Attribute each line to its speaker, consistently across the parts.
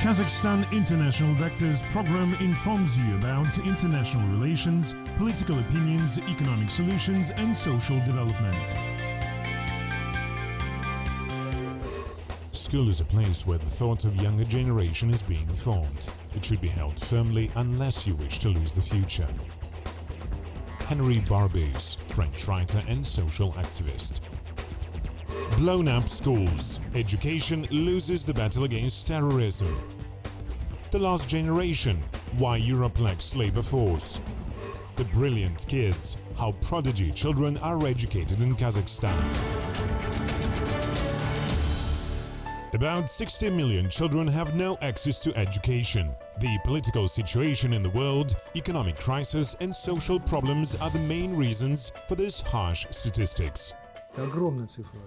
Speaker 1: Kazakhstan International Vectors program informs you about international relations, political opinions, economic solutions and social development. School is a place where the thought of younger generation is being formed. It should be held firmly unless you wish to lose the future. Henry Barbusse, French writer and social activist. Blown up schools. Education loses the battle against terrorism. The lost generation. Why Europe lacks labor force. The brilliant kids. How prodigy children are educated in Kazakhstan. About 60 million children have no access to education. The political situation in the world, economic crisis and social problems are the main reasons for this harsh statistics.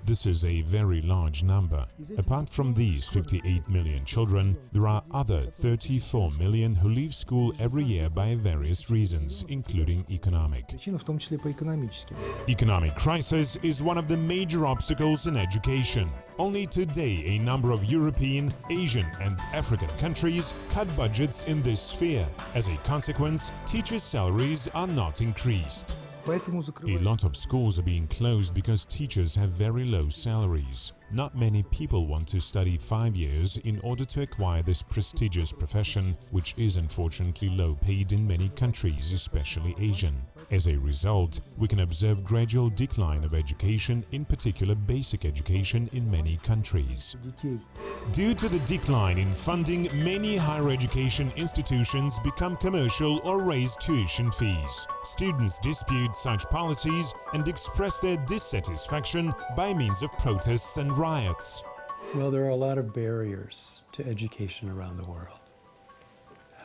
Speaker 1: This is a very large number. Apart from these 58 million children, there are other 34 million who leave school every year by various reasons, including economic. Economic crisis is one of the major obstacles in education. Only today, a number of European, Asian and African countries cut budgets in this sphere. As a consequence, teachers' salaries are not increased. A lot of schools are being closed because teachers have very low salaries. Not many people want to study 5 years in order to acquire this prestigious profession, which is unfortunately low paid in many countries, especially Asian. As a result, we can observe gradual decline of education, in particular basic education in many countries. Due to the decline in funding, many higher education institutions become commercial or raise tuition fees. Students dispute such policies and express their dissatisfaction by means of protests and riots.
Speaker 2: Well, there are a lot of barriers to education around the world.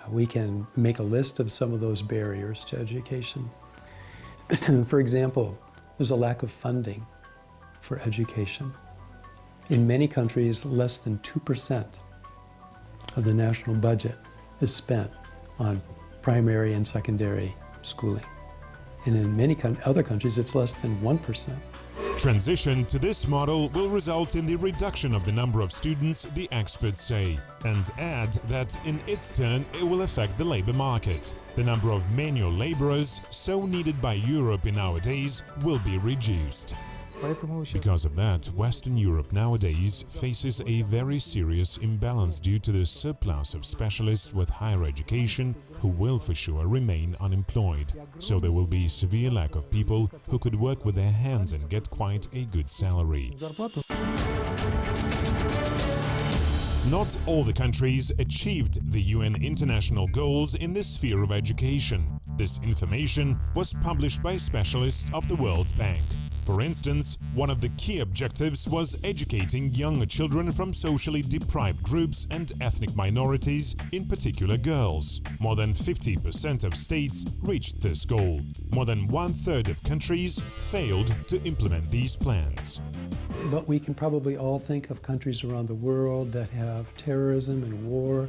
Speaker 2: We can make a list of some of those barriers to education. For example, there's a lack of funding for education. In many countries, less than 2% of the national budget is spent on primary and secondary schooling. And in many other countries, it's less than 1%.
Speaker 1: Transition to this model will result in the reduction of the number of students, the experts say, and add that in its turn it will affect the labor market. The number of manual laborers, so needed by Europe in nowadays, will be reduced. Because of that, Western Europe nowadays faces a very serious imbalance due to the surplus of specialists with higher education who will for sure remain unemployed. So there will be severe lack of people who could work with their hands and get quite a good salary. Not all the countries achieved the UN international goals in the sphere of education. This information was published by specialists of the World Bank. For instance, one of the key objectives was educating younger children from socially deprived groups and ethnic minorities, in particular girls. More than 50% of states reached this goal. More than 1/3 of countries failed to implement these plans.
Speaker 2: But we can probably all think of countries around the world that have terrorism and war,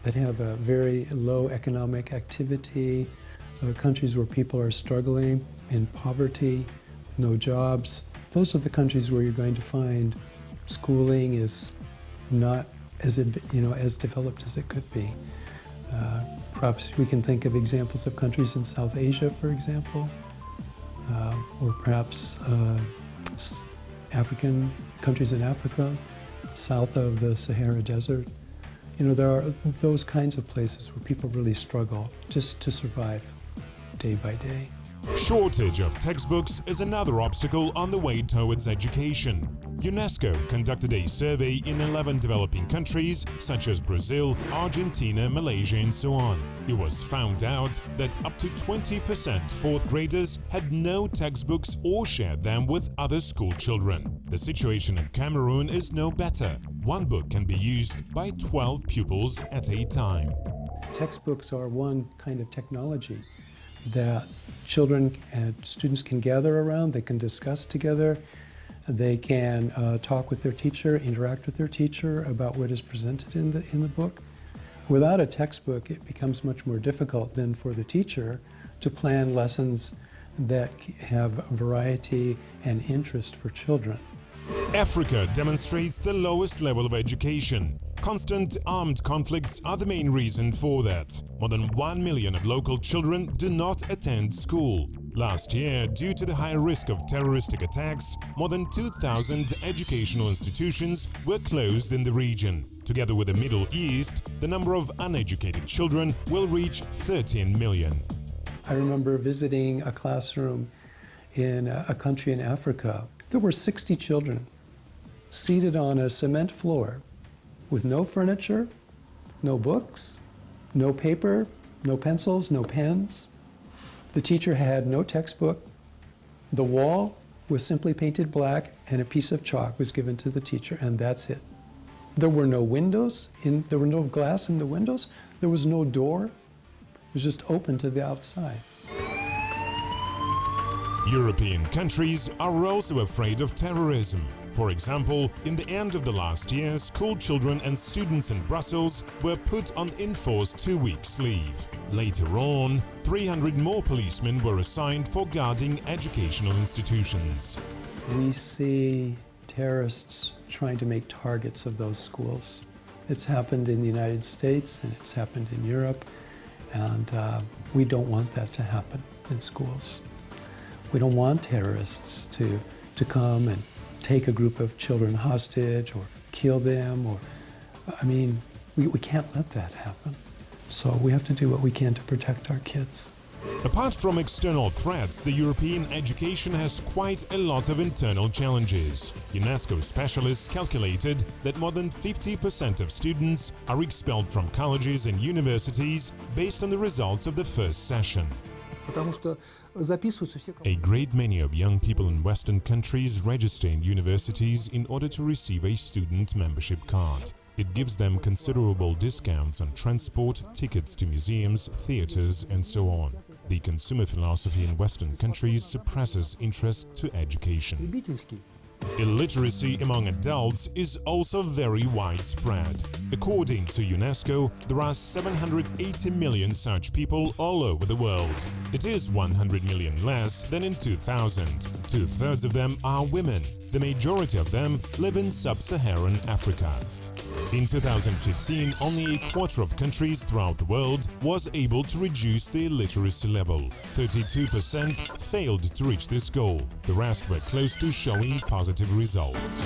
Speaker 2: that have a very low economic activity, countries where people are struggling in poverty, no jobs. Those are the countries where you're going to find schooling is not as developed as it could be. Perhaps we can think of examples of countries in South Asia, for example, or perhaps African countries in Africa, south of the Sahara Desert. There are those kinds of places where people really struggle just to survive day by day.
Speaker 1: Shortage of textbooks is another obstacle on the way towards education. UNESCO conducted a survey in 11 developing countries such as Brazil, Argentina, Malaysia and so on. It was found out that up to 20% fourth graders had no textbooks or shared them with other school children. The situation in Cameroon is no better. One book can be used by 12 pupils at a time.
Speaker 2: Textbooks are one kind of technology that children and students can gather around, they can discuss together, they can talk with their teacher, interact with their teacher about what is presented in the book. Without a textbook, it becomes much more difficult then for the teacher to plan lessons that have variety and interest for children.
Speaker 1: Africa demonstrates the lowest level of education. Constant armed conflicts are the main reason for that. More than 1 million of local children do not attend school. Last year, due to the high risk of terroristic attacks, more than 2,000 educational institutions were closed in the region. Together with the Middle East, the number of uneducated children will reach 13 million.
Speaker 2: I remember visiting a classroom in a country in Africa. There were 60 children seated on a cement floor with no furniture, no books, no paper, no pencils, no pens. The teacher had no textbook. The wall was simply painted black and a piece of chalk was given to the teacher, and that's it. There were no windows, there were no glass in the windows, there was no door. It was just open to the outside.
Speaker 1: European countries are also afraid of terrorism. For example, in the end of the last year, school children and students in Brussels were put on enforced 2 weeks leave. Later on, 300 more policemen were assigned for guarding educational institutions.
Speaker 2: We see terrorists trying to make targets of those schools. It's happened in the United States and it's happened in Europe, and we don't want that to happen in schools. We don't want terrorists to come and take a group of children hostage or kill them, or, I mean, we can't let that happen. So we have to do what we can to protect our kids.
Speaker 1: Apart from external threats, the European education has quite a lot of internal challenges. UNESCO specialists calculated that more than 50% of students are expelled from colleges and universities based on the results of the first session. A great many of young people in Western countries register in universities in order to receive a student membership card. It gives them considerable discounts on transport, tickets to museums, theaters, and so on. The consumer philosophy in Western countries suppresses interest to education. Illiteracy among adults is also very widespread. According to UNESCO, there are 780 million such people all over the world. It is 100 million less than in 2000. 2/3 of them are women. The majority of them live in sub-Saharan Africa. In 2015, only a quarter of countries throughout the world was able to reduce the illiteracy level. 32% failed to reach this goal. The rest were close to showing positive results.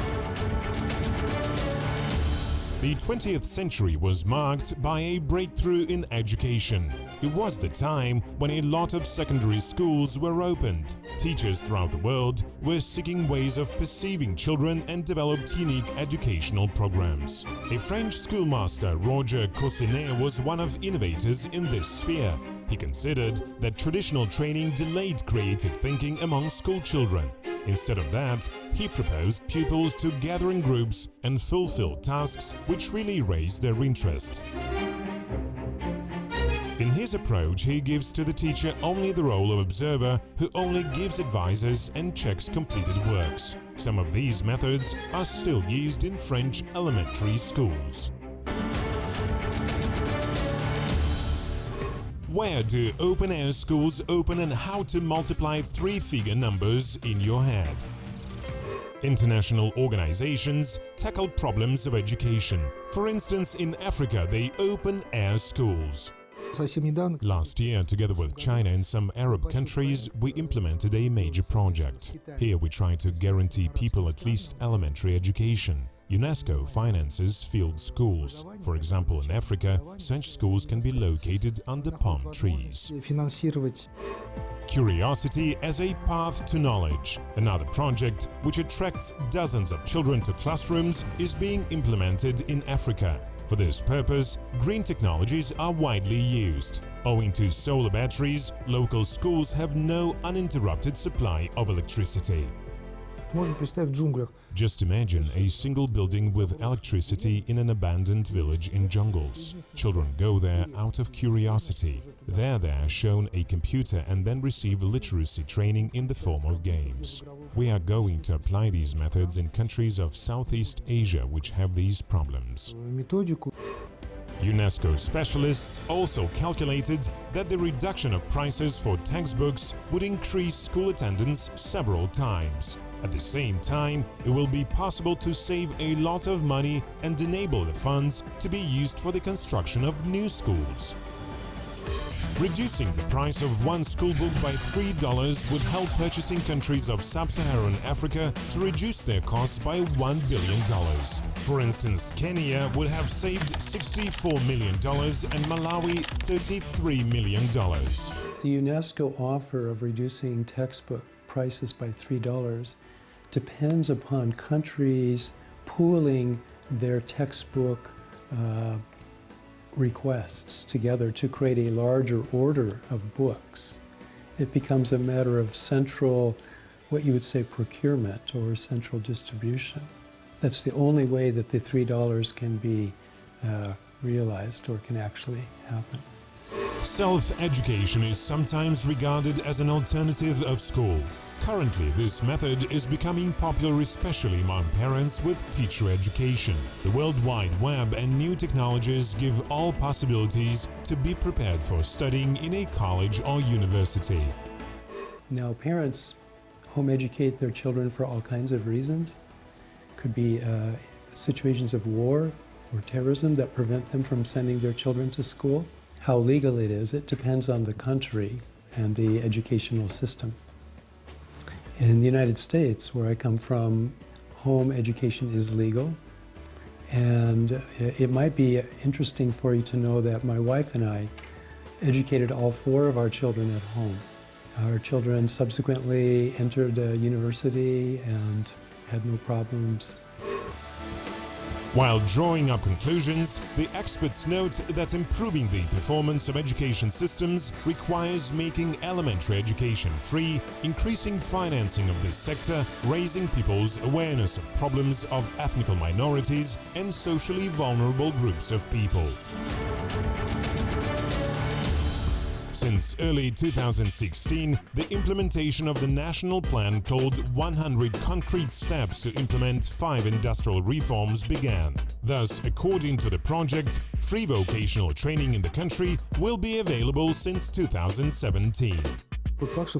Speaker 1: The 20th century was marked by a breakthrough in education. It was the time when a lot of secondary schools were opened. Teachers throughout the world were seeking ways of perceiving children and developed unique educational programs. A French schoolmaster, Roger Cousinet, was one of innovators in this sphere. He considered that traditional training delayed creative thinking among school children. Instead of that, he proposed pupils to gather in groups and fulfill tasks which really raised their interest. In his approach, he gives to the teacher only the role of observer, who only gives advices and checks completed works. Some of these methods are still used in French elementary schools. Where do open-air schools open and how to multiply three-figure numbers in your head? International organizations tackle problems of education. For instance, in Africa, they open air schools. Last year, together with China and some Arab countries, we implemented a major project. Here we try to guarantee people at least elementary education. UNESCO finances field schools. For example, in Africa, such schools can be located under palm trees. Curiosity as a path to knowledge. Another project, which attracts dozens of children to classrooms, is being implemented in Africa. For this purpose, green technologies are widely used. Owing to solar batteries, local schools have no uninterrupted supply of electricity. Just imagine a single building with electricity in an abandoned village in jungles. Children go there out of curiosity. There they are shown a computer and then receive literacy training in the form of games. We are going to apply these methods in countries of Southeast Asia which have these problems. UNESCO specialists also calculated that the reduction of prices for textbooks would increase school attendance several times. At the same time, it will be possible to save a lot of money and enable the funds to be used for the construction of new schools. Reducing the price of one school book by $3 would help purchasing countries of sub-Saharan Africa to reduce their costs by $1 billion. For instance, Kenya would have saved $64 million and Malawi $33 million.
Speaker 2: The UNESCO offer of reducing textbook prices by $3 depends upon countries pooling their textbook requests together to create a larger order of books. It becomes a matter of central, what you would say, procurement or central distribution. That's the only way that the $3 can be realized or can actually happen.
Speaker 1: Self-education is sometimes regarded as an alternative of school. Currently, this method is becoming popular especially among parents with teacher education. The World Wide Web and new technologies give all possibilities to be prepared for studying in a college or university.
Speaker 2: Now, parents home educate their children for all kinds of reasons. Could be situations of war or terrorism that prevent them from sending their children to school. How legal it is, it depends on the country and the educational system. In the United States, where I come from, home education is legal. And it might be interesting for you to know that my wife and I educated all 4 of our children at home. Our children subsequently entered university and had no problems.
Speaker 1: While drawing up conclusions, the experts note that improving the performance of education systems requires making elementary education free, increasing financing of this sector, raising people's awareness of problems of ethnic minorities and socially vulnerable groups of people. Since early 2016, the implementation of the national plan called 100 Concrete Steps to Implement 5 Industrial Reforms began. Thus, according to the project, free vocational training in the country will be available since 2017. The fact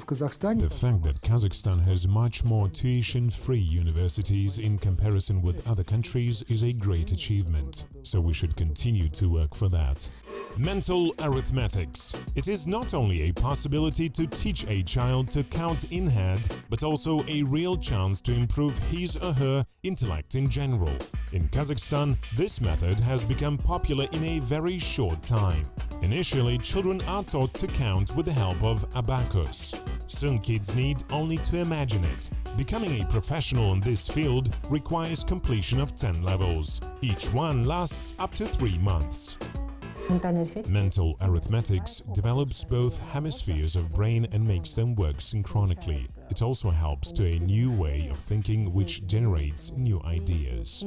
Speaker 1: that Kazakhstan has much more tuition-free universities in comparison with other countries is a great achievement, so we should continue to work for that. Mental arithmetics. It is not only a possibility to teach a child to count in head, but also a real chance to improve his or her intellect in general. In Kazakhstan, this method has become popular in a very short time. Initially, children are taught to count with the help of abacus. Soon kids need only to imagine it. Becoming a professional in this field requires completion of 10 levels. Each one lasts up to 3 months. Mental arithmetics develops both hemispheres of brain and makes them work synchronically. It also helps to a new way of thinking which generates new ideas.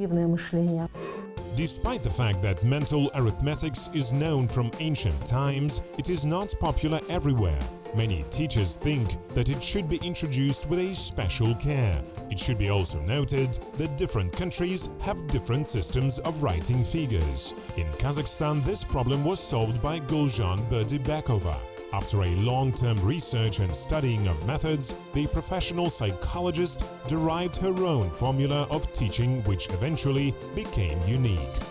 Speaker 1: Despite the fact that mental arithmetics is known from ancient times, it is not popular everywhere. Many teachers think that it should be introduced with a special care. It should be also noted that different countries have different systems of writing figures. In Kazakhstan, this problem was solved by Gulzhan Berdibekova. After a long-term research and studying of methods, the professional psychologist derived her own formula of teaching, which eventually became unique.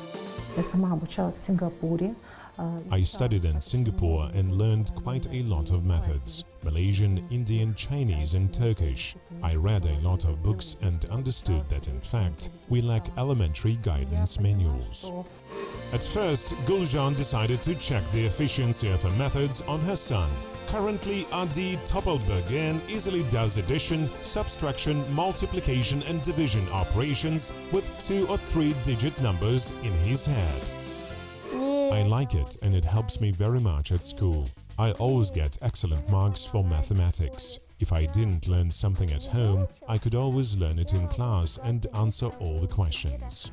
Speaker 1: I studied in Singapore and learned quite a lot of methods: Malaysian, Indian, Chinese and Turkish. I read a lot of books and understood that in fact we lack elementary guidance manuals. At first, Gulzhan decided to check the efficiency of her methods on her son. Currently, Adi Topelbergen easily does addition, subtraction, multiplication and division operations with 2 or 3 digit numbers in his head. I like it and it helps me very much at school. I always get excellent marks for mathematics. If I didn't learn something at home, I could always learn it in class and answer all the questions.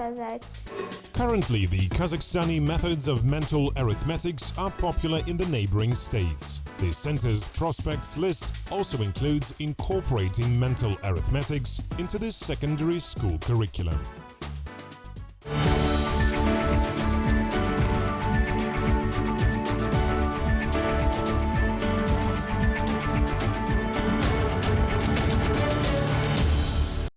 Speaker 1: Currently, the Kazakhstani methods of mental arithmetics are popular in the neighboring states. The center's prospects list also includes incorporating mental arithmetics into the secondary school curriculum.